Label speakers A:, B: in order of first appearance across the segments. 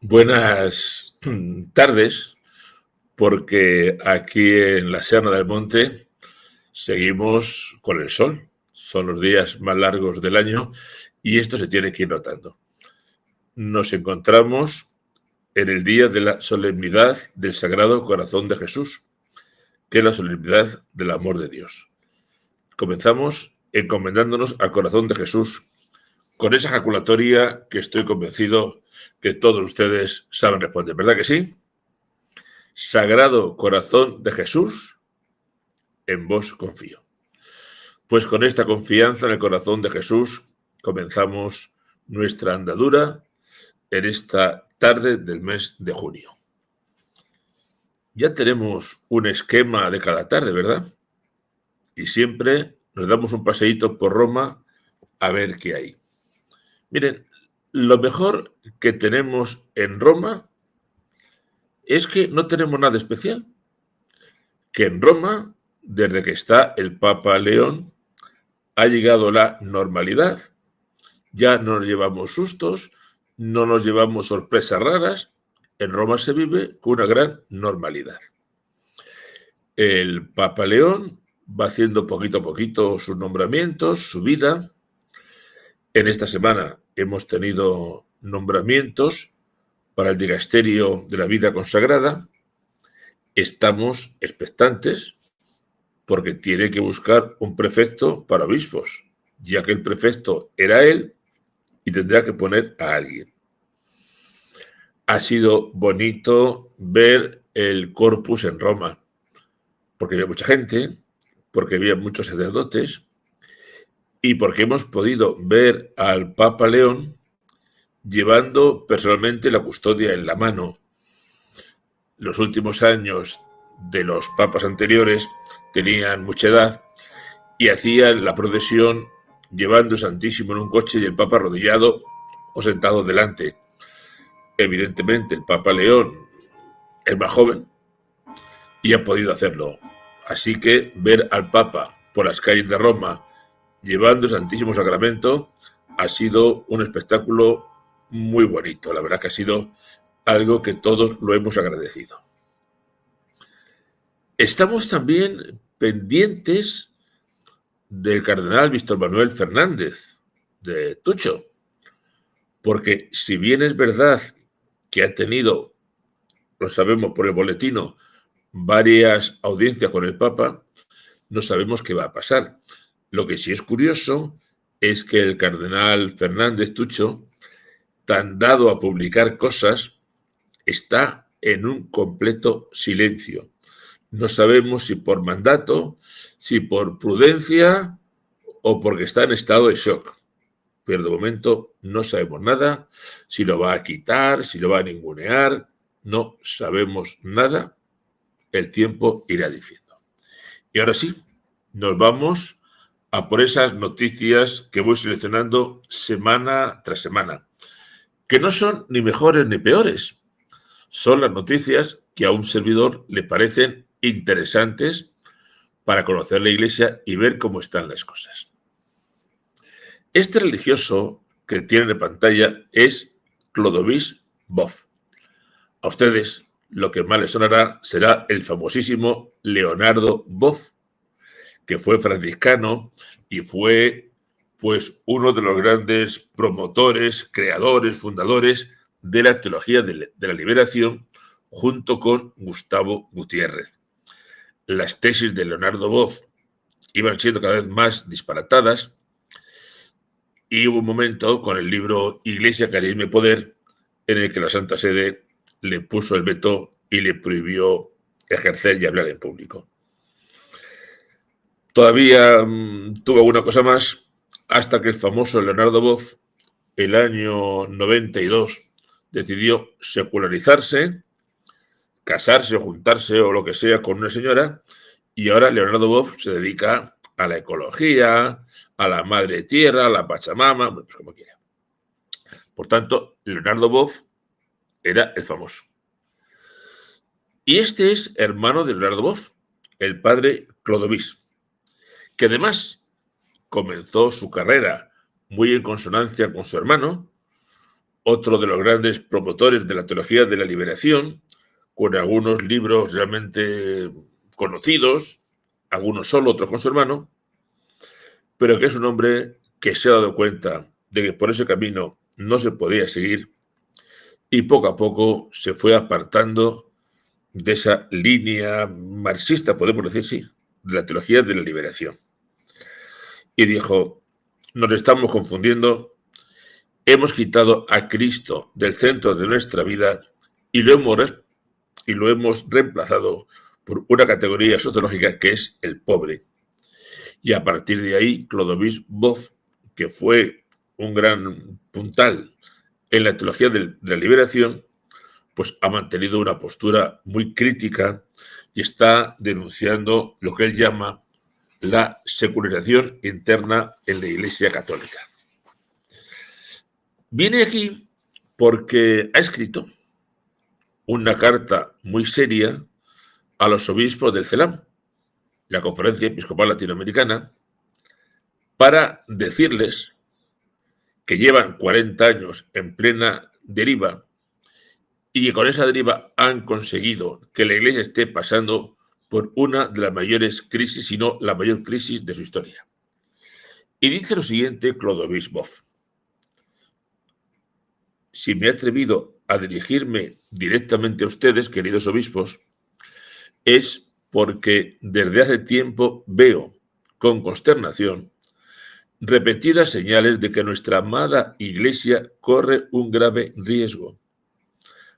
A: Buenas tardes, porque aquí en la Serra del Monte seguimos con el sol. Son los días más largos del año y esto se tiene que ir notando. Nos encontramos en el día de la solemnidad del Sagrado Corazón de Jesús, que es la solemnidad del amor de Dios. Comenzamos encomendándonos al corazón de Jesús con esa ejaculatoria que estoy convencido que todos ustedes saben responder, ¿verdad que sí? Sagrado Corazón de Jesús, en vos confío. Pues con esta confianza en el corazón de Jesús comenzamos nuestra andadura en esta tarde del mes de junio. Ya tenemos un esquema de cada tarde, ¿verdad? Y siempre nos damos un paseíto por Roma a ver qué hay. Miren, lo mejor que tenemos en Roma es que no tenemos nada especial. Que en Roma, desde que está el Papa León, ha llegado la normalidad. Ya no nos llevamos sustos, no nos llevamos sorpresas raras. En Roma se vive con una gran normalidad. El Papa León va haciendo poquito a poquito sus nombramientos, su vida. En esta semana hemos tenido nombramientos para el dicasterio de la vida consagrada. Estamos expectantes porque tiene que buscar un prefecto para obispos, ya que el prefecto era él y tendrá que poner a alguien. Ha sido bonito ver el corpus en Roma, porque había mucha gente, porque había muchos sacerdotes y porque hemos podido ver al Papa León llevando personalmente la custodia en la mano. Los últimos años de los papas anteriores tenían mucha edad y hacían la procesión llevando el Santísimo en un coche y el Papa arrodillado o sentado delante. Evidentemente el Papa León es más joven y ha podido hacerlo. Así que ver al Papa por las calles de Roma llevando el Santísimo Sacramento ha sido un espectáculo muy bonito. La verdad que ha sido algo que todos lo hemos agradecido. Estamos también pendientes del cardenal Víctor Manuel Fernández, de Tucho, porque si bien es verdad que ha tenido, lo sabemos por el boletino, varias audiencias con el Papa, no sabemos qué va a pasar. Lo que sí es curioso es que el cardenal Fernández Tucho, tan dado a publicar cosas, está en un completo silencio. No sabemos si por mandato, si por prudencia o porque está en estado de shock. Pero de momento no sabemos nada, si lo va a quitar, si lo va a ningunear, no sabemos nada. El tiempo irá diciendo. Y ahora sí, nos vamos a por esas noticias que voy seleccionando semana tras semana, que no son ni mejores ni peores. Son las noticias que a un servidor le parecen interesantes para conocer la Iglesia y ver cómo están las cosas. Este religioso que tienen en pantalla es Clodovis Boff. A ustedes lo que más les sonará será el famosísimo Leonardo Boff, que fue franciscano y fue pues uno de los grandes promotores, creadores, fundadores de la teología de la liberación junto con Gustavo Gutiérrez. Las tesis de Leonardo Boff iban siendo cada vez más disparatadas y hubo un momento con el libro Iglesia, Carisma y Poder en el que la Santa Sede le puso el veto y le prohibió ejercer y hablar en público. Todavía tuvo alguna cosa más hasta que el famoso Leonardo Boff, el año 92, decidió secularizarse, casarse o juntarse o lo que sea con una señora, y ahora Leonardo Boff se dedica a la ecología, a la madre tierra, a la Pachamama, pues como quiera. Por tanto, Leonardo Boff era el famoso. Y este es hermano de Leonardo Boff, el padre Clodovis, que además comenzó su carrera muy en consonancia con su hermano, otro de los grandes promotores de la teología de la liberación, con algunos libros realmente conocidos, algunos solo, otros con su hermano, pero que es un hombre que se ha dado cuenta de que por ese camino no se podía seguir y poco a poco se fue apartando de esa línea marxista, podemos decir, sí, de la teología de la liberación. Y dijo, nos estamos confundiendo, hemos quitado a Cristo del centro de nuestra vida y lo hemos reemplazado por una categoría sociológica que es el pobre. Y a partir de ahí, Clodovis Boff, que fue un gran puntal en la teología de la liberación, pues ha mantenido una postura muy crítica y está denunciando lo que él llama la secularización interna en la Iglesia Católica. Viene aquí porque ha escrito una carta muy seria a los obispos del CELAM, la Conferencia Episcopal Latinoamericana, para decirles que llevan 40 años en plena deriva y que con esa deriva han conseguido que la Iglesia esté pasando por una de las mayores crisis, si no la mayor crisis de su historia. Y dice lo siguiente Clodovis Boff: si me he atrevido a dirigirme directamente a ustedes, queridos obispos, es porque desde hace tiempo veo con consternación repetidas señales de que nuestra amada Iglesia corre un grave riesgo: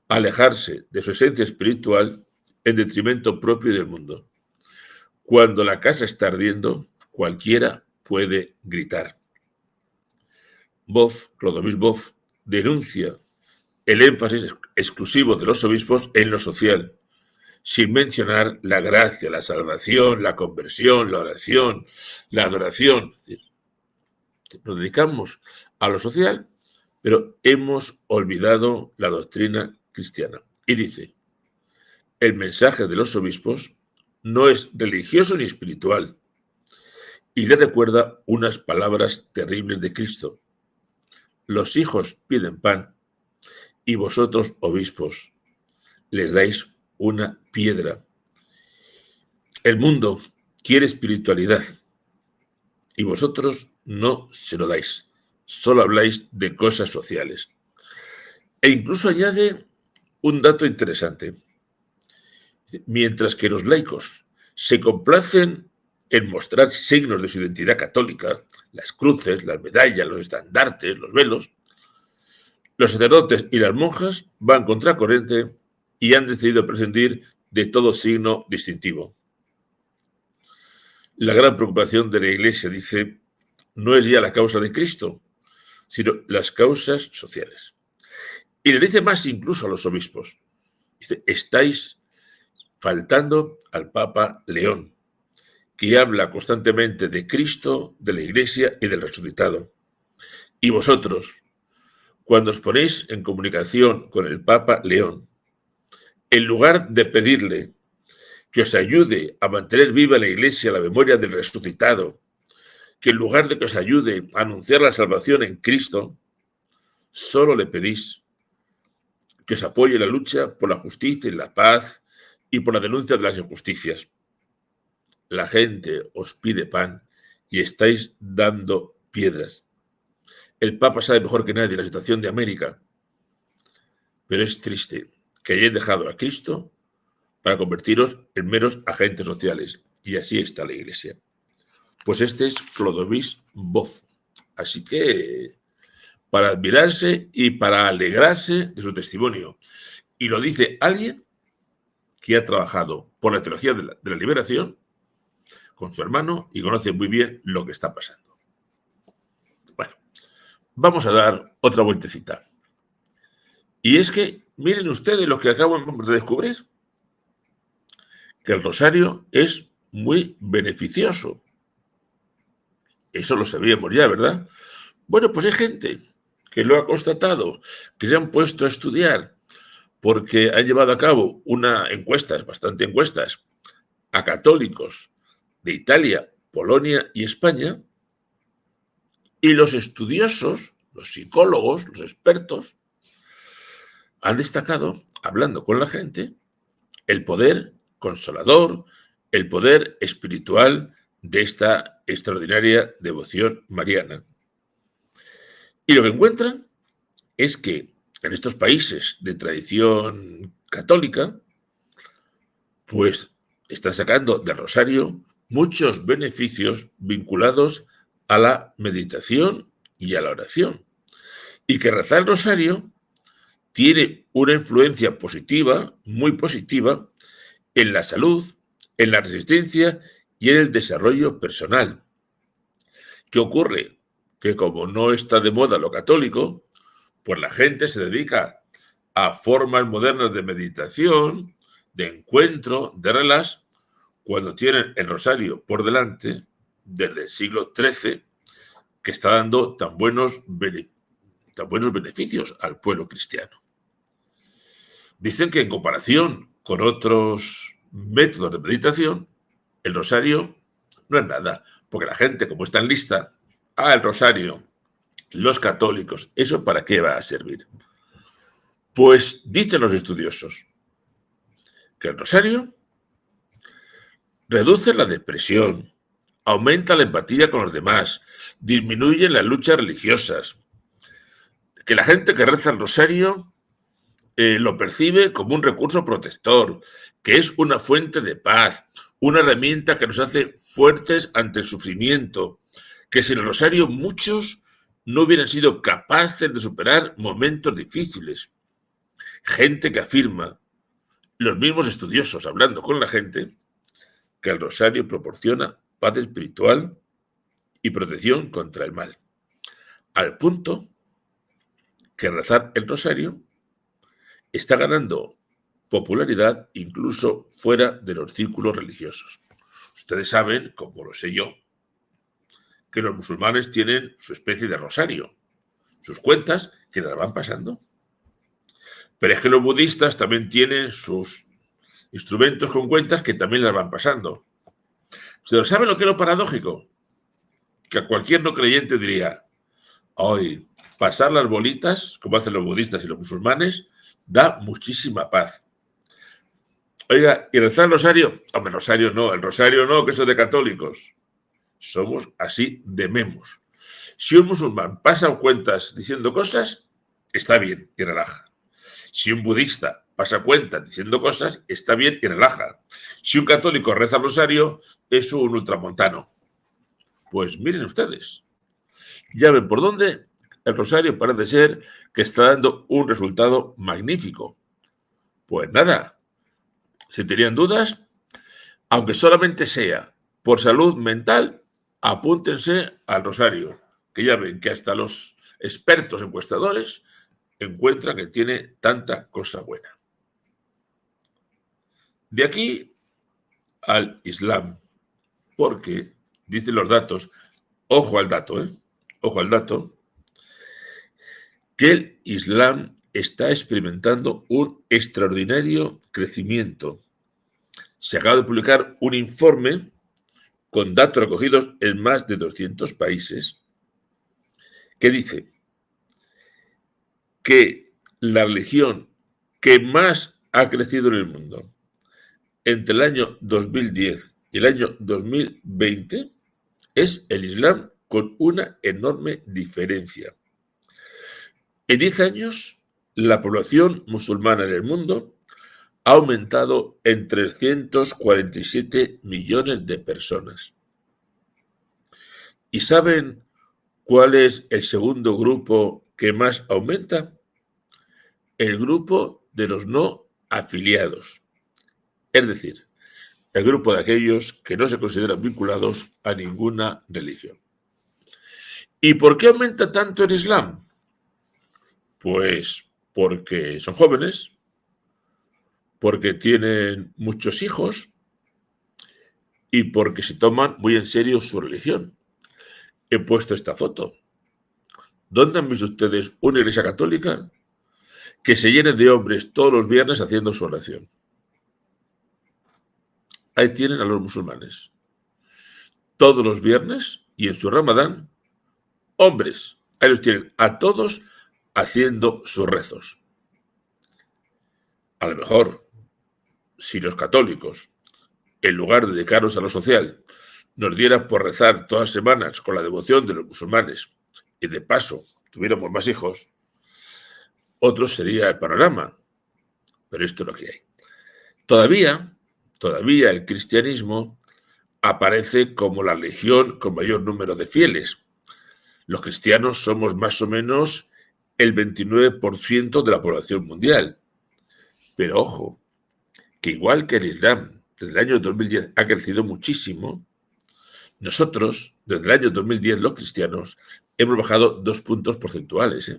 A: alejarse de su esencia espiritual en detrimento propio del mundo. Cuando la casa está ardiendo, cualquiera puede gritar. Clodovis Boff, denuncia el énfasis exclusivo de los obispos en lo social, sin mencionar la gracia, la salvación, la conversión, la oración, la adoración. Nos dedicamos a lo social, pero hemos olvidado la doctrina cristiana. Y dice, el mensaje de los obispos no es religioso ni espiritual, y le recuerda unas palabras terribles de Cristo. Los hijos piden pan, y vosotros, obispos, les dais una piedra. El mundo quiere espiritualidad, y vosotros no se lo dais. Solo habláis de cosas sociales. E incluso añade un dato interesante. Mientras que los laicos se complacen en mostrar signos de su identidad católica, las cruces, las medallas, los estandartes, los velos, los sacerdotes y las monjas van contracorriente y han decidido prescindir de todo signo distintivo. La gran preocupación de la Iglesia, dice, no es ya la causa de Cristo, sino las causas sociales. Y le dice más incluso a los obispos. Dice, estáis faltando al Papa León, que habla constantemente de Cristo, de la Iglesia y del resucitado. Y vosotros, cuando os ponéis en comunicación con el Papa León, en lugar de pedirle que os ayude a mantener viva la Iglesia la memoria del resucitado, que en lugar de que os ayude a anunciar la salvación en Cristo, solo le pedís que os apoye en la lucha por la justicia y la paz y por la denuncia de las injusticias. La gente os pide pan y estáis dando piedras. El Papa sabe mejor que nadie la situación de América, pero es triste que hayáis dejado a Cristo para convertiros en meros agentes sociales. Y así está la Iglesia. Pues este es Clodovis Boff. Así que para admirarse y para alegrarse de su testimonio. Y lo dice alguien que ha trabajado por la teología de la liberación con su hermano y conoce muy bien lo que está pasando. Bueno, vamos a dar otra vueltecita. Y es que, miren ustedes lo que acabamos de descubrir, que el rosario es muy beneficioso. Eso lo sabíamos ya, ¿verdad? Bueno, pues hay gente que lo ha constatado, que se han puesto a estudiar, porque han llevado a cabo bastante encuestas, a católicos de Italia, Polonia y España, y los estudiosos, los psicólogos, los expertos, han destacado, hablando con la gente, el poder consolador, el poder espiritual de esta extraordinaria devoción mariana. Y lo que encuentran es que en estos países de tradición católica, pues están sacando del rosario muchos beneficios vinculados a la meditación y a la oración. Y que rezar el rosario tiene una influencia positiva, muy positiva, en la salud, en la resistencia y en el desarrollo personal. ¿Qué ocurre? Que como no está de moda lo católico, pues la gente se dedica a formas modernas de meditación, de encuentro, de relax, cuando tienen el rosario por delante desde el siglo XIII, que está dando tan buenos beneficios al pueblo cristiano. Dicen que en comparación con otros métodos de meditación, el rosario no es nada, porque la gente, como está lista, el rosario, los católicos, ¿eso para qué va a servir? Pues dicen los estudiosos que el rosario reduce la depresión, aumenta la empatía con los demás, disminuye las luchas religiosas, que la gente que reza el rosario lo percibe como un recurso protector, que es una fuente de paz, una herramienta que nos hace fuertes ante el sufrimiento, que sin el rosario muchos no hubieran sido capaces de superar momentos difíciles. Gente que afirma, los mismos estudiosos hablando con la gente, que el rosario proporciona paz espiritual y protección contra el mal. Al punto que rezar el rosario está ganando popularidad incluso fuera de los círculos religiosos. Ustedes saben, como lo sé yo, que los musulmanes tienen su especie de rosario, sus cuentas que las van pasando. Pero es que los budistas también tienen sus instrumentos con cuentas que también las van pasando. ¿Ustedes saben lo que es lo paradójico? Que a cualquier no creyente diría, hoy pasar las bolitas, como hacen los budistas y los musulmanes, da muchísima paz. Oiga, ¿y rezar el rosario? Hombre, el rosario no, que eso es de católicos. Somos así de memos. Si un musulmán pasa cuentas diciendo cosas, está bien y relaja. Si un budista pasa cuentas diciendo cosas, está bien y relaja. Si un católico reza el rosario, es un ultramontano. Pues miren ustedes, ya ven por dónde el rosario parece ser que está dando un resultado magnífico. Pues nada, si tenían dudas, aunque solamente sea por salud mental, apúntense al rosario, que ya ven que hasta los expertos encuestadores encuentran que tiene tanta cosa buena. De aquí al Islam, porque, dicen los datos, ojo al dato, que el Islam está experimentando un extraordinario crecimiento. Se acaba de publicar un informe con datos recogidos en más de 200 países que dice que la religión que más ha crecido en el mundo entre el año 2010 y el año 2020 es el Islam, con una enorme diferencia. En 10 años, la población musulmana en el mundo ha aumentado en 347 millones de personas. ¿Y saben cuál es el segundo grupo que más aumenta? El grupo de los no afiliados. Es decir, el grupo de aquellos que no se consideran vinculados a ninguna religión. ¿Y por qué aumenta tanto el Islam? Pues porque son jóvenes, porque tienen muchos hijos y porque se toman muy en serio su religión. He puesto esta foto. ¿Dónde han visto ustedes una iglesia católica que se llene de hombres todos los viernes haciendo su oración? Ahí tienen a los musulmanes. Todos los viernes y en su Ramadán, hombres. Ahí los tienen a todos haciendo sus rezos. A lo mejor, si los católicos, en lugar de dedicarnos a lo social, nos diera por rezar todas las semanas con la devoción de los musulmanes y de paso tuviéramos más hijos, otro sería el panorama. Pero esto es lo que hay. Todavía el cristianismo aparece como la religión con mayor número de fieles. Los cristianos somos más o menos el 29% de la población mundial. Pero ojo, que igual que el Islam desde el año 2010 ha crecido muchísimo, nosotros, desde el año 2010, los cristianos, hemos bajado 2 puntos porcentuales.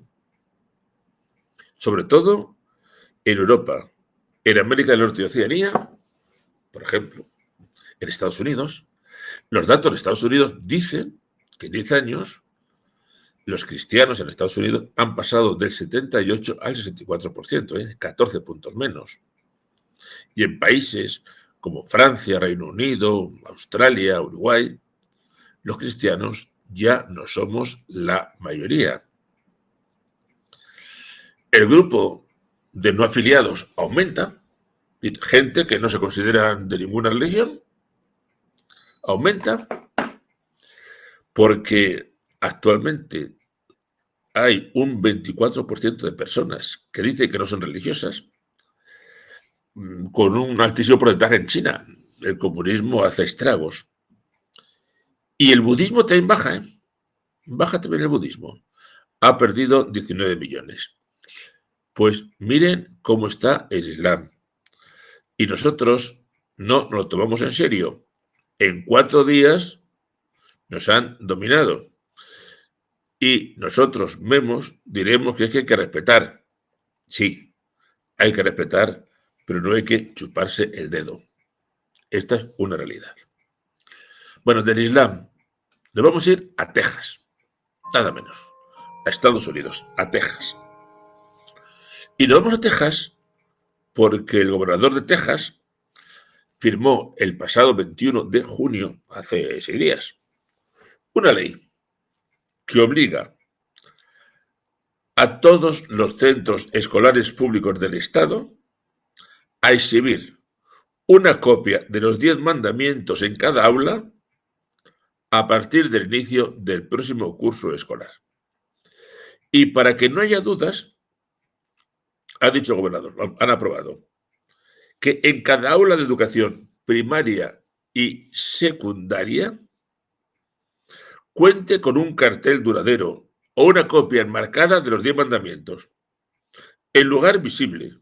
A: Sobre todo en Europa, en América del Norte y Oceanía, por ejemplo, en Estados Unidos, los datos de Estados Unidos dicen que en 10 años los cristianos en Estados Unidos han pasado del 78 al 64%, 14 puntos menos. Y en países como Francia, Reino Unido, Australia, Uruguay, los cristianos ya no somos la mayoría. El grupo de no afiliados aumenta, gente que no se consideran de ninguna religión, aumenta porque actualmente hay un 24% de personas que dicen que no son religiosas, con un altísimo porcentaje en China. El comunismo hace estragos. Y el budismo también baja, baja también el budismo. Ha perdido 19 millones. Pues miren cómo está el Islam. Y nosotros no nos lo tomamos en serio. En 4 días nos han dominado. Y nosotros mismos diremos que hay que respetar. Sí, hay que respetar, pero no hay que chuparse el dedo. Esta es una realidad. Bueno, del Islam nos vamos a ir a Texas, nada menos, a Estados Unidos, a Texas. Y nos vamos a Texas porque el gobernador de Texas firmó el pasado 21 de junio, hace 6 días, una ley que obliga a todos los centros escolares públicos del Estado a exhibir una copia de los 10 mandamientos en cada aula a partir del inicio del próximo curso escolar. Y para que no haya dudas, ha dicho el gobernador, han aprobado, que en cada aula de educación primaria y secundaria cuente con un cartel duradero o una copia enmarcada de los 10 mandamientos, en lugar visible,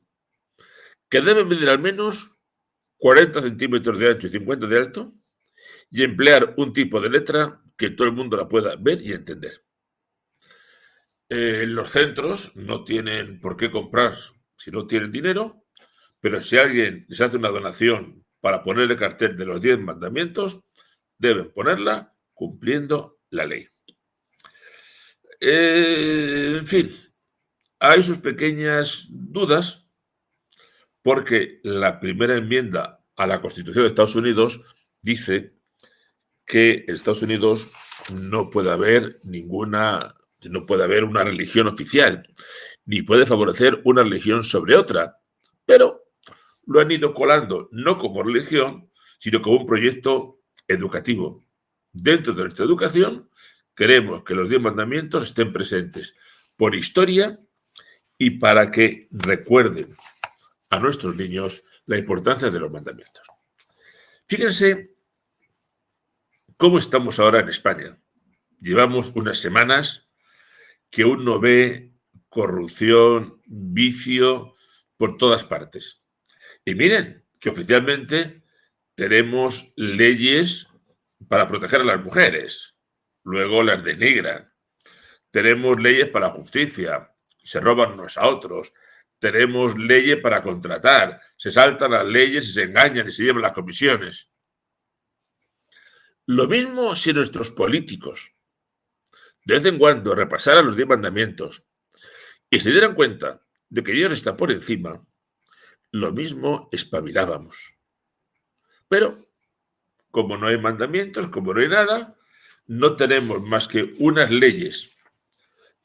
A: que debe medir al menos 40 centímetros de ancho y 50 de alto, y emplear un tipo de letra que todo el mundo la pueda ver y entender. Los centros no tienen por qué comprar si no tienen dinero, pero si alguien les hace una donación para poner el cartel de los 10 mandamientos, deben ponerla cumpliendo la ley. En fin, hay sus pequeñas dudas porque la primera enmienda a la Constitución de Estados Unidos dice que en Estados Unidos no puede haber una religión oficial, ni puede favorecer una religión sobre otra, pero lo han ido colando no como religión, sino como un proyecto educativo. Dentro de nuestra educación queremos que los 10 mandamientos estén presentes por historia y para que recuerden a nuestros niños la importancia de los mandamientos. Fíjense cómo estamos ahora en España. Llevamos unas semanas que uno ve corrupción, vicio por todas partes. Y miren que oficialmente tenemos leyes para proteger a las mujeres, luego las denigran. Tenemos leyes para la justicia, se roban unos a otros. Tenemos leyes para contratar, se saltan las leyes y se engañan y se llevan las comisiones. Lo mismo si nuestros políticos de vez en cuando repasaran los 10 mandamientos y se dieran cuenta de que Dios está por encima, lo mismo espabilábamos. Pero, como no hay mandamientos, como no hay nada, no tenemos más que unas leyes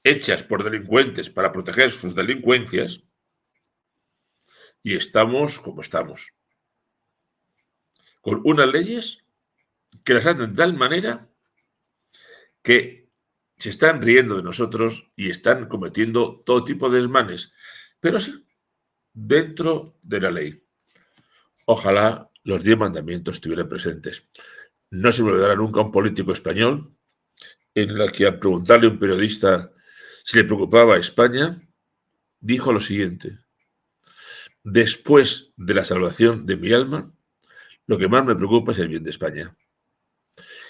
A: hechas por delincuentes para proteger sus delincuencias y estamos como estamos, con unas leyes que las hacen de tal manera que se están riendo de nosotros y están cometiendo todo tipo de desmanes, pero sí, dentro de la ley. Ojalá los 10 mandamientos estuvieran presentes. No se me olvidará nunca un político español en la que al preguntarle a un periodista si le preocupaba a España, dijo lo siguiente: después de la salvación de mi alma, lo que más me preocupa es el bien de España.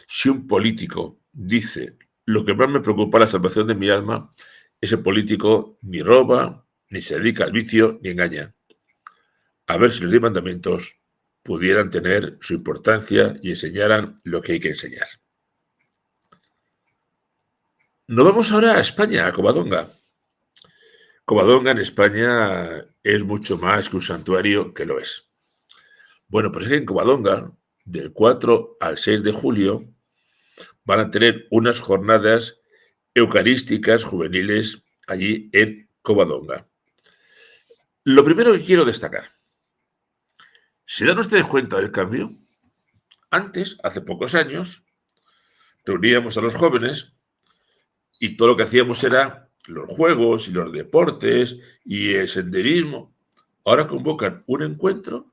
A: Si un político dice lo que más me preocupa es la salvación de mi alma, ese político ni roba, ni se dedica al vicio, ni engaña. A ver si los 10 mandamientos pudieran tener su importancia y enseñaran lo que hay que enseñar. Nos vamos ahora a España, a Covadonga. Covadonga en España es mucho más que un santuario, que lo es. Bueno, pues es que en Covadonga, del 4 al 6 de julio, van a tener unas jornadas eucarísticas juveniles allí en Covadonga. Lo primero que quiero destacar: ¿se dan ustedes cuenta del cambio? Antes, hace pocos años, reuníamos a los jóvenes y todo lo que hacíamos era los juegos y los deportes y el senderismo. Ahora convocan un encuentro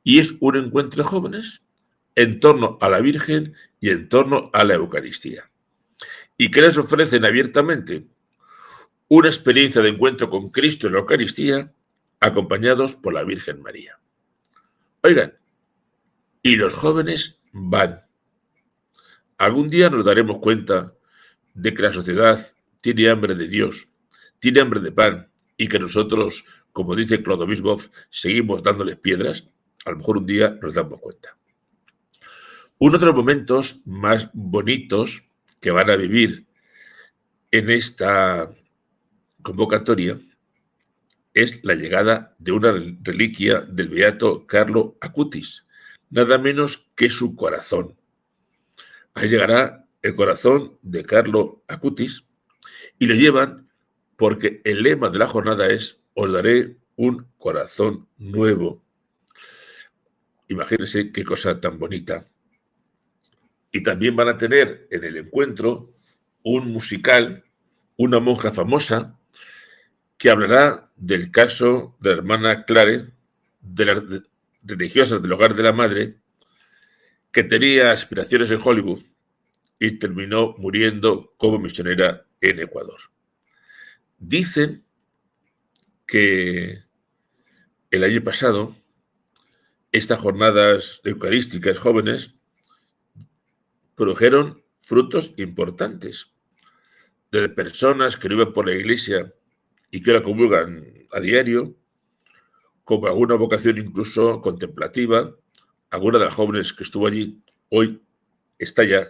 A: y es un encuentro de jóvenes en torno a la Virgen y en torno a la Eucaristía. ¿Y qué les ofrecen abiertamente? Una experiencia de encuentro con Cristo en la Eucaristía, acompañados por la Virgen María. Oigan, y los jóvenes van. Algún día nos daremos cuenta de que la sociedad tiene hambre de Dios, tiene hambre de pan, y que nosotros, como dice Clodovil, seguimos dándoles piedras. A lo mejor un día nos damos cuenta. Uno de los momentos más bonitos que van a vivir en esta convocatoria es la llegada de una reliquia del beato Carlo Acutis, nada menos que su corazón. Ahí llegará el corazón de Carlo Acutis y lo llevan porque el lema de la jornada es: os daré un corazón nuevo. Imagínense qué cosa tan bonita. Y también van a tener en el encuentro un musical, una monja famosa, que hablará del caso de la hermana Clare, de las religiosas del Hogar de la Madre, que tenía aspiraciones en Hollywood y terminó muriendo como misionera en Ecuador. Dicen que el año pasado estas jornadas eucarísticas jóvenes produjeron frutos importantes de personas que no iban por la iglesia y que la comulgan a diario, como alguna vocación incluso contemplativa. Alguna de las jóvenes que estuvo allí hoy está ya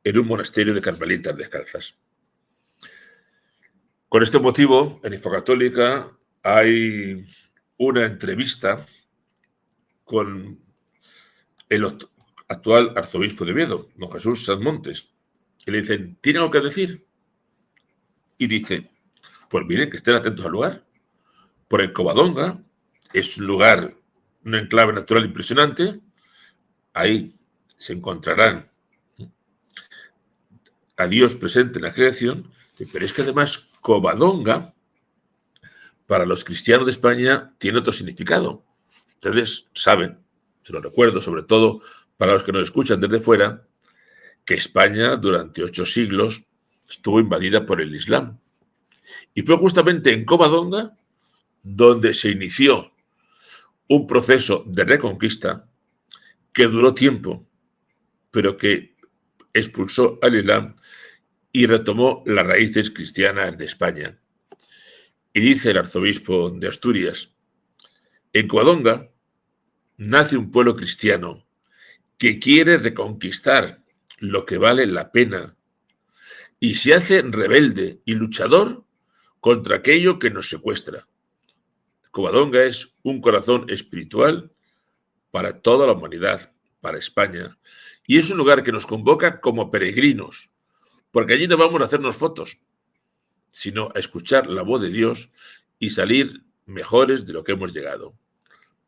A: en un monasterio de carmelitas descalzas. Con este motivo, en Infocatólica hay una entrevista con el actual arzobispo de Oviedo, don Jesús Sanmontes, y le dicen: ¿tiene algo que decir? Y dice: pues miren, que estén atentos al lugar, porque Covadonga es un lugar, un enclave natural impresionante. Ahí se encontrarán a Dios presente en la creación, pero es que además Covadonga, para los cristianos de España, tiene otro significado. Ustedes saben, se lo recuerdo, sobre todo para los que nos escuchan desde fuera, que España durante 8 siglos estuvo invadida por el Islam. Y fue justamente en Covadonga donde se inició un proceso de reconquista que duró tiempo, pero que expulsó al Islam y retomó las raíces cristianas de España. Y dice el arzobispo de Asturias: en Covadonga nace un pueblo cristiano que quiere reconquistar lo que vale la pena y se hace rebelde y luchador contra aquello que nos secuestra. Covadonga es un corazón espiritual para toda la humanidad, para España, y es un lugar que nos convoca como peregrinos, porque allí no vamos a hacernos fotos, sino a escuchar la voz de Dios y salir mejores de lo que hemos llegado.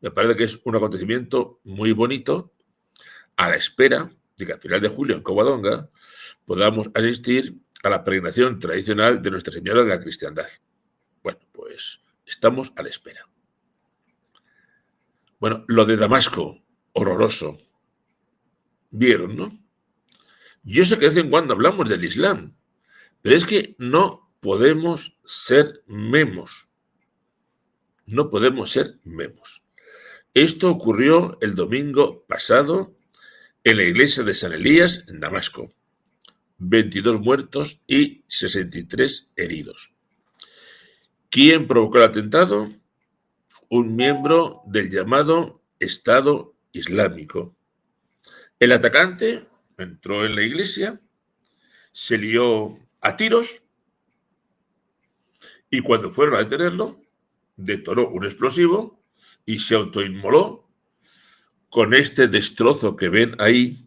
A: Me parece que es un acontecimiento muy bonito, a la espera de que al final de julio en Covadonga podamos asistir a la peregrinación tradicional de Nuestra Señora de la Cristiandad. Bueno, pues estamos a la espera. Bueno, lo de Damasco, horroroso. ¿Vieron, no? Yo sé que de vez en cuando hablamos del Islam, pero es que no podemos ser memos. No podemos ser memos. Esto ocurrió el domingo pasado en la iglesia de San Elías, en Damasco. 22 muertos y 63 heridos. ¿Quién provocó el atentado? Un miembro del llamado Estado Islámico. El atacante entró en la iglesia, se lió a tiros y cuando fueron a detenerlo, detonó un explosivo y se autoinmoló con este destrozo que ven ahí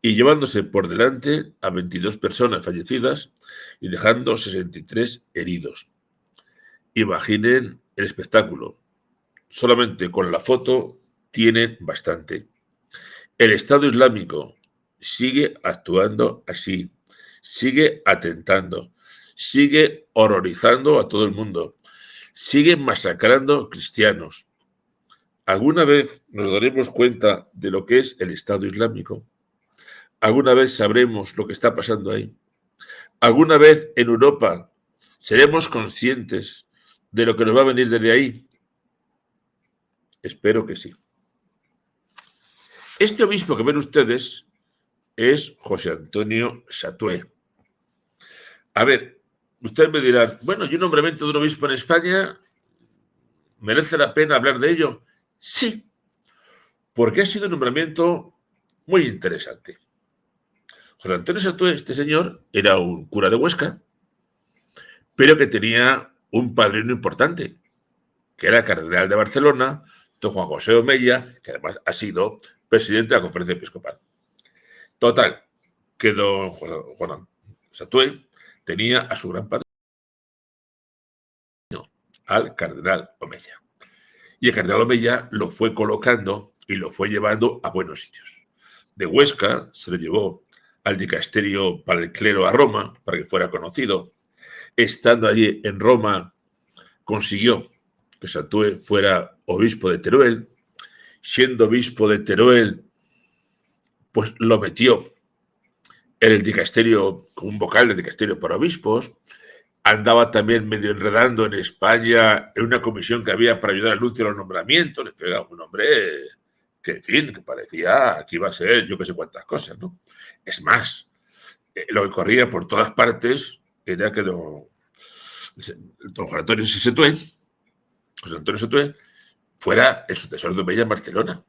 A: y llevándose por delante a 22 personas fallecidas y dejando 63 heridos. Imaginen el espectáculo. Solamente con la foto tienen bastante. El Estado Islámico sigue actuando así, sigue atentando, sigue horrorizando a todo el mundo, sigue masacrando cristianos. ¿Alguna vez nos daremos cuenta de lo que es el Estado Islámico? ¿Alguna vez sabremos lo que está pasando ahí? ¿Alguna vez en Europa seremos conscientes de lo que nos va a venir desde ahí? Espero que sí. Este obispo que ven ustedes es José Antonio Satué. A ver, ustedes me dirán, bueno, ¿y un nombramiento de un obispo en España merece la pena hablar de ello? Sí, porque ha sido un nombramiento muy interesante. José Antonio Satué, este señor, era un cura de Huesca, pero que tenía un padrino importante, que era el cardenal de Barcelona, don Juan José Omella, que además ha sido presidente de la Conferencia Episcopal. Total, que don Juan Satué tenía a su gran padrino, al cardenal Omella. Y el cardenal Omella lo fue colocando y lo fue llevando a buenos sitios. De Huesca se lo llevó al dicasterio para el clero a Roma, para que fuera conocido. Estando allí en Roma, consiguió que Satué fuera obispo de Teruel. Siendo obispo de Teruel, pues lo metió en el dicasterio, como un vocal del dicasterio para obispos. Andaba también medio enredando en España en una comisión que había para ayudar al anuncio de los nombramientos. Era un hombre que, en fin, que parecía que iba a ser yo que sé cuántas cosas, ¿no? Es más, lo que corría por todas partes era que don Juan Antonio Satué, fuera el sucesor de Omella en Barcelona.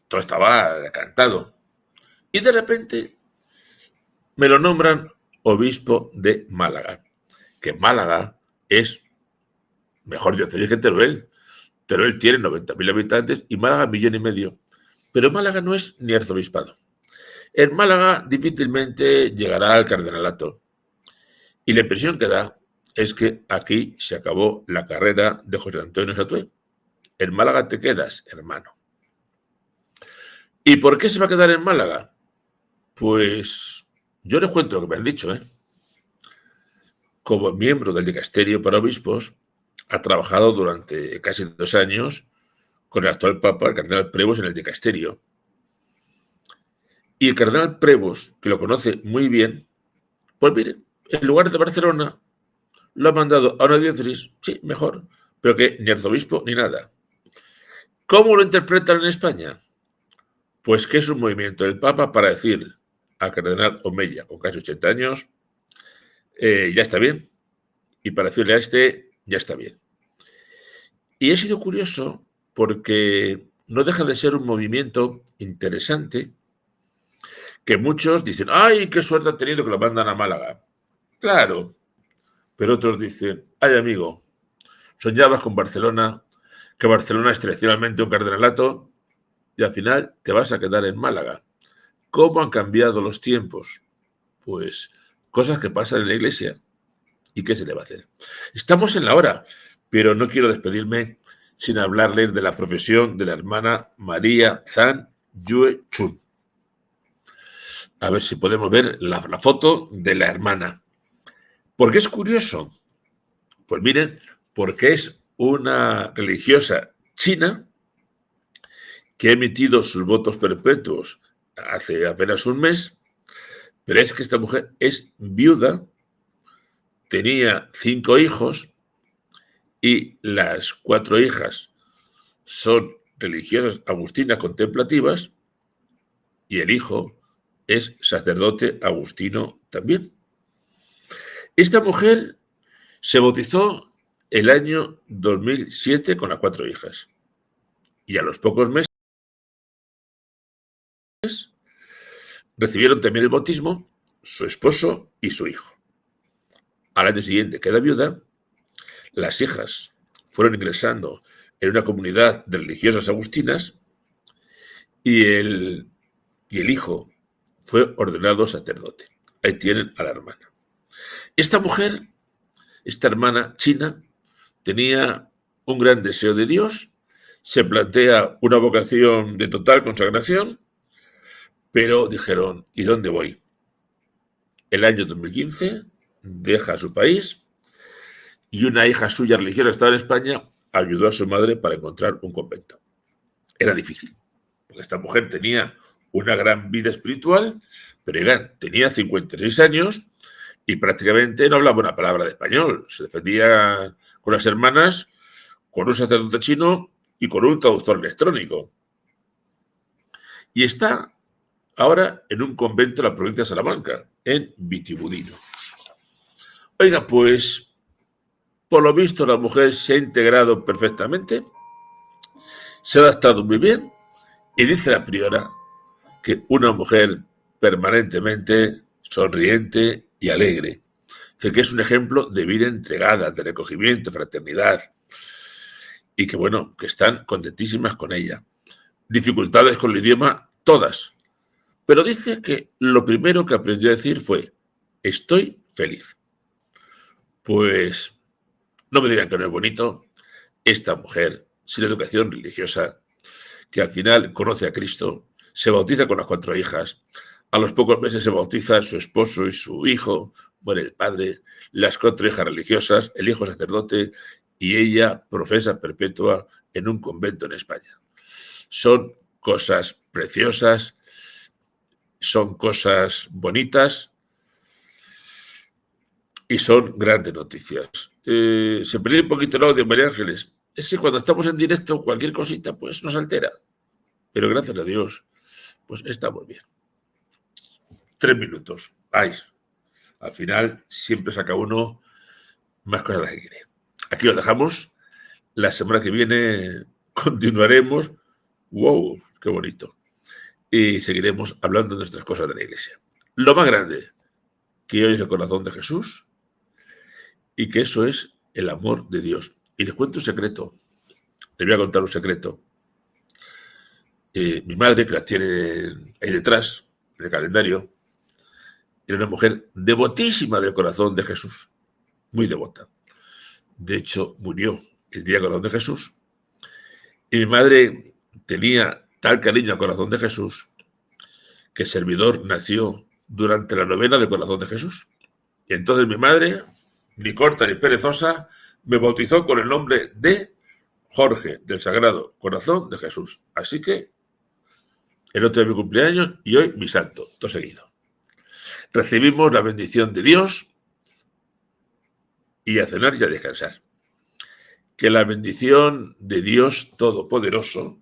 A: Todo estaba cantado. Y de repente me lo nombran obispo de Málaga, que Málaga es mejor diócesis que Teruel. Teruel tiene 90.000 habitantes y Málaga 1,5 millones. Pero Málaga no es ni arzobispado. En Málaga difícilmente llegará al cardenalato. Y la impresión que da es que aquí se acabó la carrera de José Antonio Satué. En Málaga te quedas, hermano. ¿Y por qué se va a quedar en Málaga? Pues yo les cuento lo que me han dicho, ¿eh? Como miembro del dicasterio para obispos, ha trabajado durante casi 2 años con el actual Papa, el cardenal Prevost, en el dicasterio. Y el cardenal Prevost, que lo conoce muy bien, pues miren, en lugar de Barcelona, lo ha mandado a una diócesis, sí, mejor, pero que ni arzobispo ni nada. ¿Cómo lo interpretan en España? Pues que es un movimiento del Papa para decir al cardenal Omella, con casi 80 años, ya está bien, y para decirle a este, ya está bien. Y ha sido curioso porque no deja de ser un movimiento interesante que muchos dicen, ¡ay, qué suerte han tenido que lo mandan a Málaga! Claro, pero otros dicen, ¡ay, amigo! Soñabas con Barcelona, que Barcelona es tradicionalmente un cardenalato, y al final te vas a quedar en Málaga. ¿Cómo han cambiado los tiempos? Pues cosas que pasan en la iglesia. ¿Y qué se le va a hacer? Estamos en la hora. pero no quiero despedirme sin hablarles de la profesión de la hermana María Zhang Yue Chun. A ver si podemos ver la foto de la hermana. ¿Por qué es curioso? Pues miren, porque es una religiosa china que ha emitido sus votos perpetuos hace apenas un mes, pero es que esta mujer es viuda, tenía 5 hijos y las 4 hijas son religiosas agustinas contemplativas y el hijo es sacerdote agustino también. Esta mujer se bautizó el año 2007 con las 4 hijas y a los pocos meses recibieron también el bautismo su esposo y su hijo. Al año siguiente queda viuda, las hijas fueron ingresando en una comunidad de religiosas agustinas y el hijo fue ordenado sacerdote. Ahí tienen a la hermana. Esta mujer, esta hermana china, tenía un gran deseo de Dios, se plantea una vocación de total consagración, pero dijeron, ¿y dónde voy? El año 2015 deja su país y una hija suya religiosa que estaba en España ayudó a su madre para encontrar un convento. Era difícil, porque esta mujer tenía una gran vida espiritual, pero tenía 56 años y prácticamente no hablaba una palabra de español. Se defendía con las hermanas, con un sacerdote chino y con un traductor electrónico. Y está ahora en un convento de la provincia de Salamanca, en Vitigudino. Oiga, pues, por lo visto la mujer se ha integrado perfectamente, se ha adaptado muy bien, y dice la priora que una mujer permanentemente sonriente y alegre. Dice que es un ejemplo de vida entregada, de recogimiento, de fraternidad, y que bueno, que están contentísimas con ella. Dificultades con el idioma, todas. Pero dice que lo primero que aprendió a decir fue, estoy feliz. Pues no me digan que no es bonito. Esta mujer, sin educación religiosa, que al final conoce a Cristo, se bautiza con las 4 hijas, a los pocos meses se bautiza su esposo y su hijo, muere el padre, las 4 hijas religiosas, el hijo sacerdote y ella profesa perpetua en un convento en España. Son cosas preciosas, son cosas bonitas y son grandes noticias. Se perdió un poquito el audio, María Ángeles. Es que cuando estamos en directo, cualquier cosita pues nos altera. Pero gracias a Dios, pues estamos bien. 3 minutos. Ay, al final siempre saca uno más cosas de las que quiere. Aquí lo dejamos. La semana que viene continuaremos. ¡Wow! ¡Qué bonito! Y seguiremos hablando de nuestras cosas de la Iglesia. Lo más grande, que hoy es el corazón de Jesús y que eso es el amor de Dios. Y les cuento un secreto. Les voy a contar un secreto. Mi madre, que la tiene ahí detrás, en el calendario, era una mujer devotísima del corazón de Jesús. Muy devota. De hecho, murió el día del corazón de Jesús. Y mi madre tenía tal cariño al corazón de Jesús que el servidor nació durante la novena del corazón de Jesús. Y entonces mi madre, ni corta ni perezosa, me bautizó con el nombre de Jorge, del Sagrado Corazón de Jesús. Así que el otro día mi cumpleaños y hoy mi santo, todo seguido. Recibimos la bendición de Dios y a cenar y a descansar. Que la bendición de Dios Todopoderoso,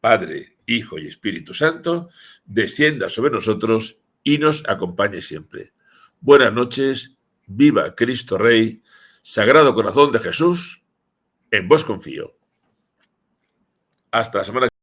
A: Padre, Hijo y Espíritu Santo, descienda sobre nosotros y nos acompañe siempre. Buenas noches, viva Cristo Rey, Sagrado Corazón de Jesús, en vos confío. Hasta la semana que viene.